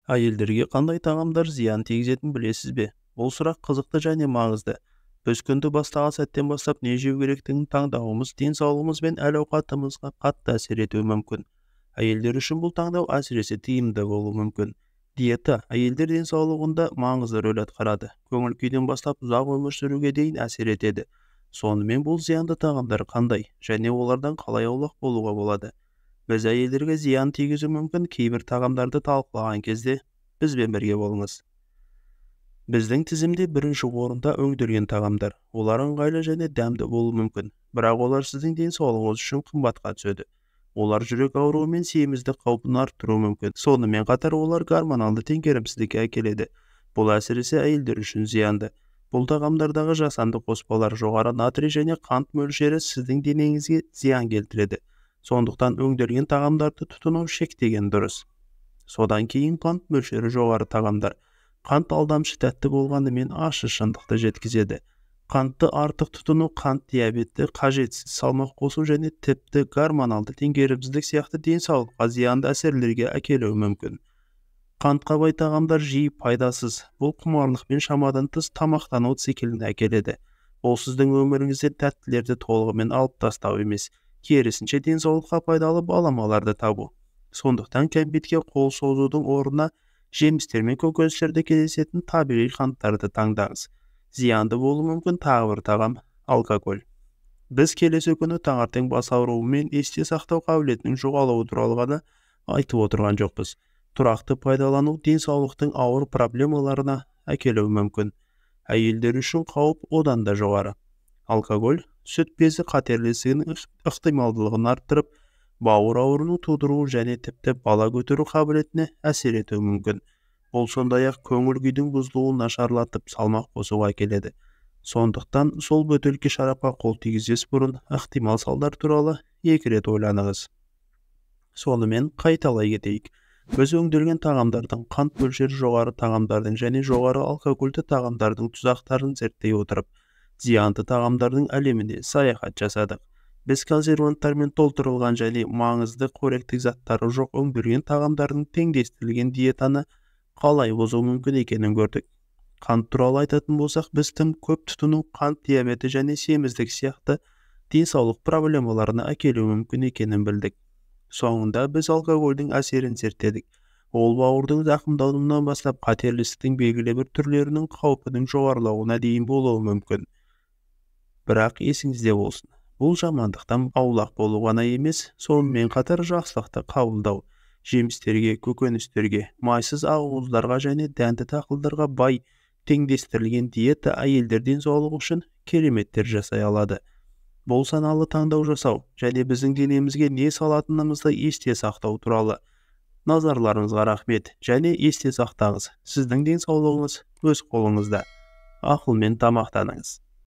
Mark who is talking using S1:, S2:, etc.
S1: Әйелдерге қандай тағамдар зиян тигізетінін білесіз бе? Бұл сұрақ қызықты және маңызды. Біз күнді бастаған сәттен бастап не жеу керектігін таңдауымыз денсаулығымыз бен әл-ауқатымызға қатты әсер етуі мүмкін. Әйелдер үшін бұл таңдау әсіресе тиімді болуы мүмкін. Диета әйелдер денсаулығында маңызды рөл атқарады. Көңіл күйден бастап ұзақ өмір сүруге дейін әсер етеді. Сонымен бұл зиянды тағамдар қандай және олардан қалай аулақ болуға болады? Біз әйелдерге зиян тигізуі мүмкін кейбір тағамдарды талқылаған кезде бізбен бірге болыңыз. Біздің тізімде бірінші орында өңделген тағамдар. Олар ыңғайлы және дәмді болуы мүмкін, бірақ олар сіздің денсаулығыңыз үшін қымбатқа түседі. Олар жүрек ауруы мен семіздік қаупін арттыруы мүмкін. Сонымен қатар олар гормоналды теңгерімсіздікке әкеледі. Бұл әсіресе әйелдер үшін зиянды. Бұл тағамдардағы жасанды қоспалар жоғары натрий және қант мөлшері сіздің денеңізге зиян келтіреді. Сондықтан өңделген тағамдарды тұтыну шектеген дұрыс. Содан кейін қант мөлшері жоғары тағамдар. Қант алдамшы тәтті болғанымен ащы шындықты жеткізеді. Қантты артық тұтыну қант диабеті, қажетсіз салмақ қосу және тіпті гормоналды теңгерімсіздік сияқты денсаулыққа зиянды әсерлерге әкелуі мүмкін. Қантқа бай тағамдар жиі пайдасыз. Бұл құмарлық пен шамадан тыс тамақтану цикліне әкеледі. Ол сіздің өміріңізден тәттілерді толығымен алып тастау емес, керісінше денсаулыққа пайдалы баламаларды табу. Сондықтан кәмпитке қол созудың орнына жемістер мен көкөністерде кездесетін табиғи қанттарды таңдаңыз. Зиянды болуы мүмкін тағы бір тағам – алкоголь. Біз келесі күні таңертең бас ауруы мен есте сақтау қабілетінің жоғалуы туралы ғана айтып отырған жоқпыз. Тұрақты пайдалану денсаулықтың ауыр проблемаларына әкелуі мүмкін. Әйелдер үшін қауіп одан да жоғары. Алкоголь сүт безі қатерлесігінің ықтималдылығын арттырып, бауыр ауруын тудыруы және тіпті бала көтеру қабілетіне әсер етуі мүмкін. Бұл сондай-ақ көңіл күйдің бұзылуын нашарлатып салмақ қосуға әкеледі. Сондықтан сол бөтелке шарапқа қол тигізбес бұрын ықтимал салдар туралы 2 рет ойланыңыз. Сонымен қайталай кетейік. Біз өңделген тағамдардың, қант мөлшері жоғары тағамдардың және жоғары алкогольді тағамдардың тұзақтарын зерттей отырып, зиянды тағамдардың әлеміне саяхат жасадық. Біз консерванттармен толтырылған және маңызды қоректік заттары жоқ өңделген тағамдардың теңдестірілген диетаны қалай бұзуы мүмкін екенін көрдік. Қант туралы айтатын болсақ, біз тым көп тұтыну қант диабеті және семіздік сияқты денсаулық проблемаларына әкелуі мүмкін екенін білдік. Соңында біз алкогольдің әсерін зерттедік. Ол бауырдың зақымдануынан бастап қатерлестіктің белгілі бір түрлерінің қаупінің жоғарылауына дейін болуы мүмкін. Бірақ есіңізде болсын, бұл жамандықтан аулақ болу ғана емес, сонымен қатар жақсылықты қабылдау. Жемістерге, көкөністерге, майсыз ақуыздарға және дәнді дақылдарға бай теңдестірілген диета әйелдер денсаулығы үшін кереметтер жасай алады. Бұл саналы таңдау жасау және біздің денемізге не салатынымызды есте сақтау туралы назарларыңызға рахмет және есте сақтаңыз, сіздің денсаулығыңыз өз қолыңызда. Ақылмен тамақтаныңыз.